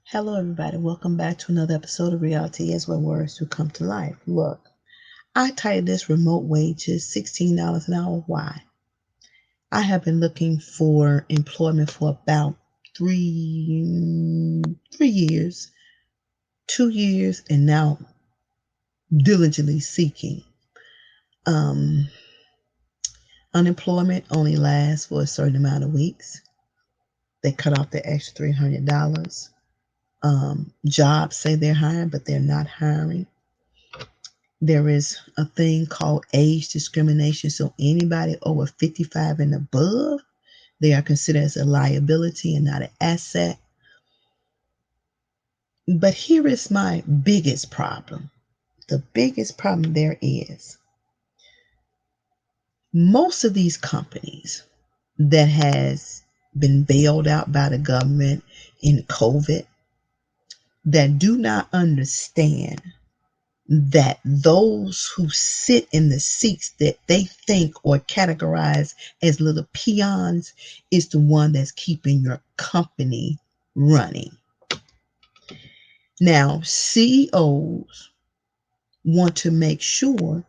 Hello, everybody. Welcome back to another episode of Reality is Where Words Do Come to Life. Look, I titled this Remote Wages $16 an hour. Why? I have been looking for employment for about three years, 2 years, and now diligently seeking. Um, Unemployment only lasts for a certain amount of weeks. They cut off the extra $300. Jobs say they're hiring, but they're not hiring. There is a thing called age discrimination. So anybody over 55 and above, they are considered as a liability and not an asset. But here is my biggest problem. The biggest problem there is most of these companies that has been bailed out by the government in COVID that do not understand that those who sit in the seats that they think or categorize as little peons is the one that's keeping your company running. Now, CEOs want to make sure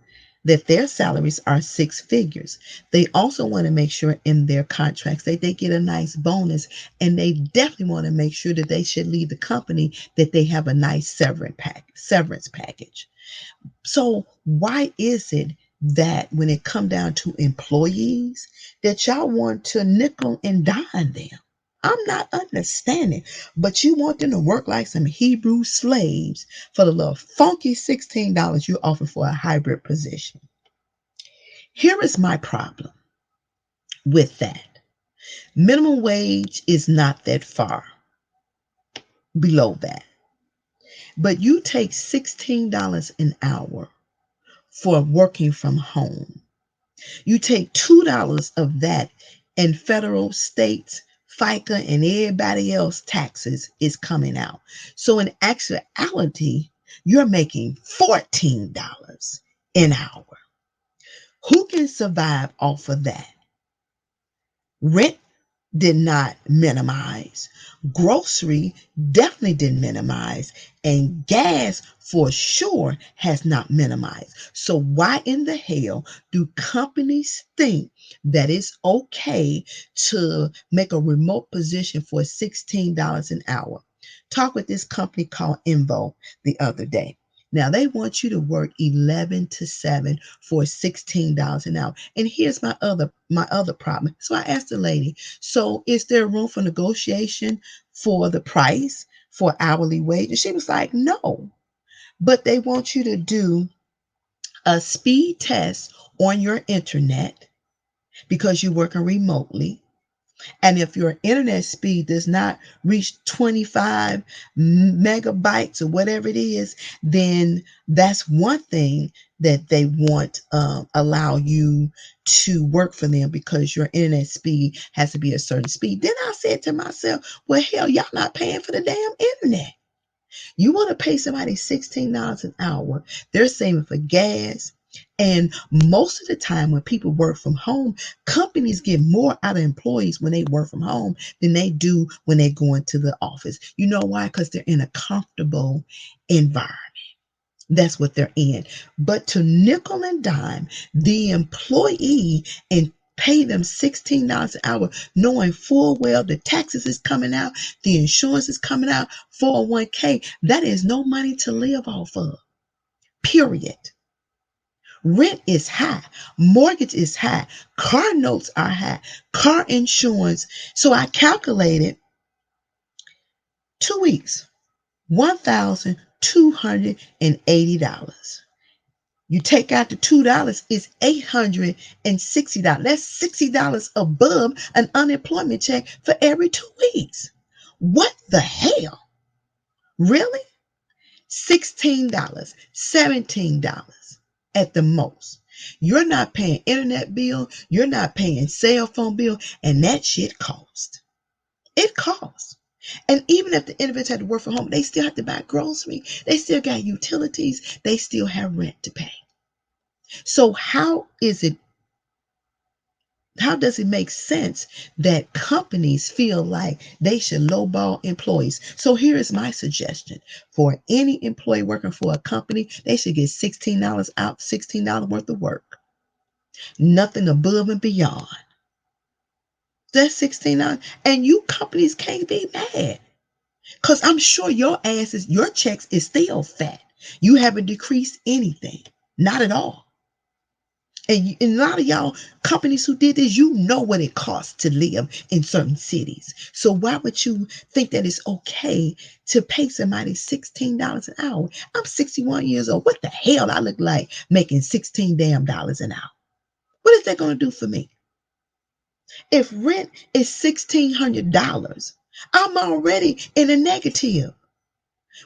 that their salaries are six figures. They also want to make sure in their contracts that they get a nice bonus, and they definitely want to make sure that they should leave the company that they have a nice severance package. So why is it that when it come down to employees that y'all want to nickel and dime them? I'm not understanding, but you want them to work like some Hebrew slaves for the little funky $16 you offer for a hybrid position. Here is my problem with that. Minimum wage is not that far below that. But you take $16 an hour for working from home. You take $2 of that, and federal, states, FICA, and everybody else taxes is coming out. So in actuality, you're making $14 an hour. Who can survive off of that? Rent did not minimize. Grocery definitely didn't minimize. And gas for sure has not minimized. So why in the hell do companies think that it's okay to make a remote position for $16 an hour? Talk with this company called Invo the other day. Now they want you to work 11 to 7 for $16 an hour. And here's my other problem. So I asked the lady, so is there room for negotiation for the price for hourly wage? And she was like, no. But they want you to do a speed test on your internet because you're working remotely. And if your internet speed does not reach 25 megabytes or whatever it is, then that's one thing that they want allow you to work for them because your internet speed has to be a certain speed. Then I said to myself, well, hell, y'all not paying for the damn internet. You want to pay somebody $16 an hour. They're saving for gas. And most of the time, when people work from home, companies get more out of employees when they work from home than they do when they go into the office. You know why? Because they're in a comfortable environment. That's what they're in. But to nickel and dime the employee and pay them $16 an hour, knowing full well the taxes is coming out, the insurance is coming out, 401k, that is no money to live off of. Period. Rent is high, mortgage is high, car notes are high, car insurance. So I calculated 2 weeks, $1,280. You take out the $2, it's $860. That's $60 above an unemployment check for every 2 weeks. What the hell? Really? $16, $17 at the most. You're not paying internet bill, you're not paying cell phone bill, and that shit costs. It costs. And even if the individuals had to work from home, they still have to buy groceries. They still got utilities. They still have rent to pay. So how is it How does it make sense that companies feel like they should lowball employees? So here is my suggestion. For any employee working for a company, they should get $16 out, $16 worth of work. Nothing above and beyond. That's $16. And you companies can't be mad. Because I'm sure your checks is still fat. You haven't decreased anything. Not at all. And a lot of y'all companies who did this, you know what it costs to live in certain cities. So why would you think that it's okay to pay somebody $16 an hour? I'm 61 years old. What the hell I look like making 16 damn dollars an hour? What is that going to do for me? If rent is $1,600, I'm already in a negative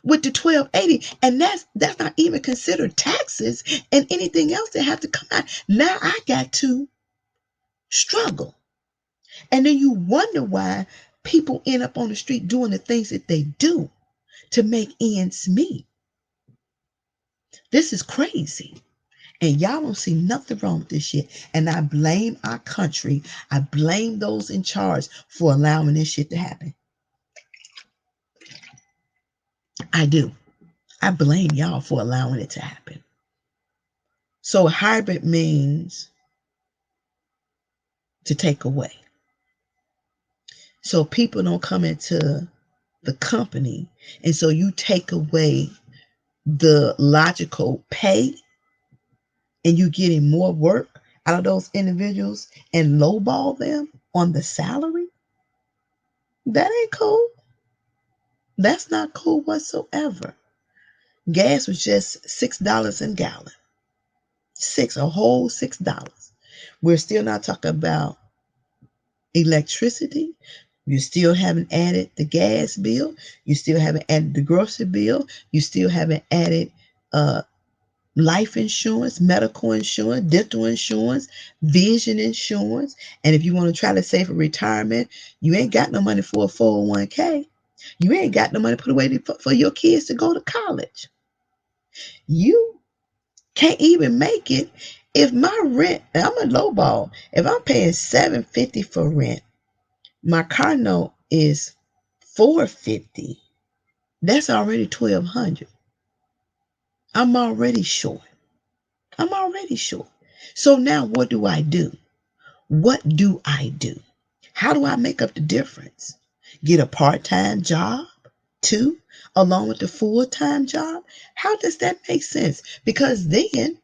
with the 1280, and that's not even considered taxes and anything else that have to come out. Now I got to struggle. And then you wonder why people end up on the street doing the things that they do to make ends meet. This is crazy. And y'all don't see nothing wrong with this shit. And I blame our country. I blame those in charge for allowing this shit to happen. I do. I blame y'all for allowing it to happen. So hybrid means to take away. So people don't come into the company. And so you take away the logical pay and you getting more work out of those individuals and lowball them on the salary. That ain't cool. That's not cool whatsoever. Gas was just $6 a gallon. A whole $6. We're still not talking about electricity. You still haven't added the gas bill. You still haven't added the grocery bill. You still haven't added life insurance, medical insurance, dental insurance, vision insurance. And if you want to try to save for retirement, you ain't got no money for a 401k. You ain't got no money put away for your kids to go to college. You can't even make it. If my rent, I'm a lowball. If I'm paying $750 for rent, my car note is $450. That's already $1,200. I'm already short. I'm already short. So now what do I do? What do I do? How do I make up the difference? Get a part-time job too, along with the full-time job? How does that make sense? Because then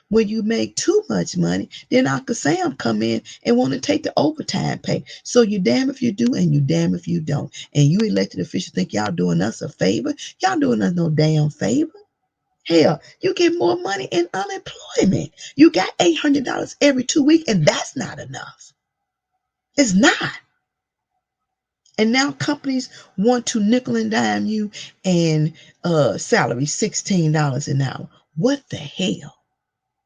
when you make too much money, then Uncle Sam come in and want to take the overtime pay. So you damn if you do and you damn if you don't. And you elected officials think y'all doing us a favor. Y'all doing us no damn favor. Hell, you get more money in unemployment. You got $800 every 2 weeks, and that's not enough. It's not. And now companies want to nickel and dime you and salary $16 an hour. What the hell?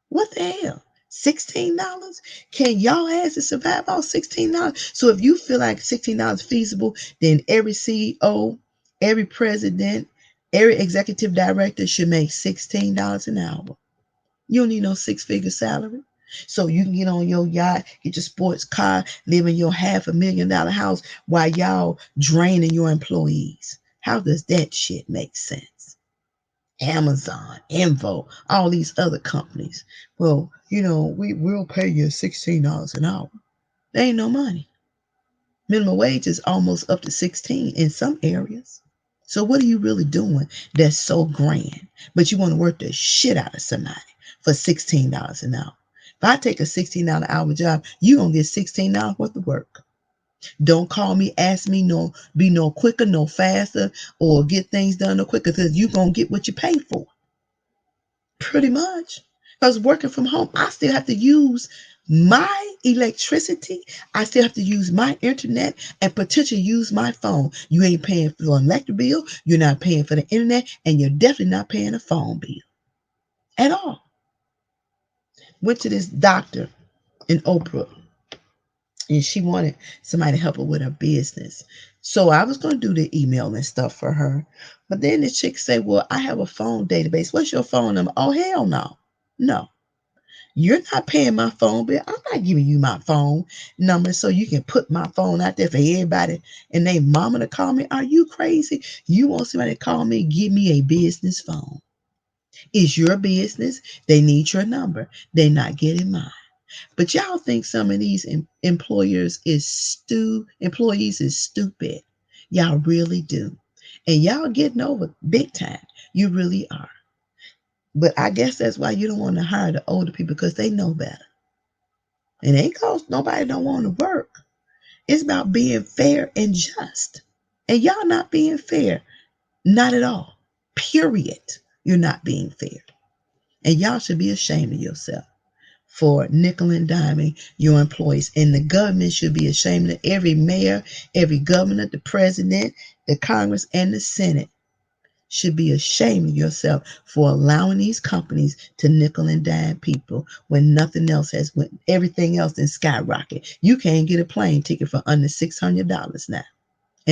What the hell? $16? Can y'all asses survive off $16? So if you feel like $16 feasible, then every CEO, every president, every executive director should make $16 an hour. You don't need no six-figure salary. So you can get on your yacht, get your sports car, live in your $500,000 house while y'all draining your employees. How does that shit make sense? Amazon, Invo, all these other companies. Well, we'll pay you $16 an hour. There ain't no money. Minimum wage is almost up to 16 in some areas. So what are you really doing that's so grand? But you want to work the shit out of somebody for $16 an hour. If I take a $16 an hour job, you gonna get $16 worth of work. Don't call me, ask me, be no quicker, no faster, or get things done no quicker, because you gonna get what you pay for. Pretty much. Because working from home, I still have to use my electricity. I still have to use my internet and potentially use my phone. You ain't paying for an electric bill. You're not paying for the internet. And you're definitely not paying a phone bill at all. Went to this doctor in Oprah, and she wanted somebody to help her with her business. So I was going to do the email and stuff for her. But then the chick said, well, I have a phone database. What's your phone number? Oh, hell no. No. You're not paying my phone bill. I'm not giving you my phone number so you can put my phone out there for everybody and they mama to call me. Are you crazy? You want somebody to call me? Give me a business phone. It's your business. They need your number. They're not getting mine. But y'all think some of these employees is stupid. Y'all really do. And y'all getting over big time. You really are. But I guess that's why you don't want to hire the older people because they know better. It ain't cause nobody don't want to work. It's about being fair and just. And y'all not being fair. Not at all. Period. You're not being fair. And y'all should be ashamed of yourself for nickel and diming your employees. And the government should be ashamed of every mayor, every governor, the president, the Congress, and the Senate should be ashamed of yourself for allowing these companies to nickel and dime people when nothing else has went, everything else in skyrocket. You can't get a plane ticket for under $600 now.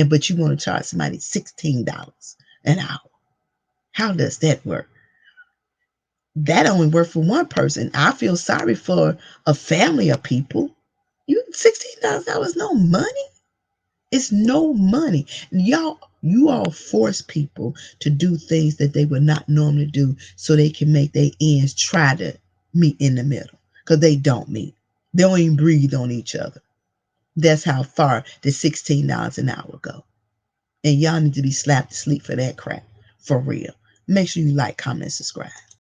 But you want to charge somebody $16 an hour. How does that work? That only worked for one person. I feel sorry for a family of people. You $16 is no money. It's no money. You all force people to do things that they would not normally do so they can make their ends try to meet in the middle. Because they don't meet. They don't even breathe on each other. That's how far the $16 an hour go. And y'all need to be slapped to sleep for that crap. For real. Make sure you like, comment, and subscribe.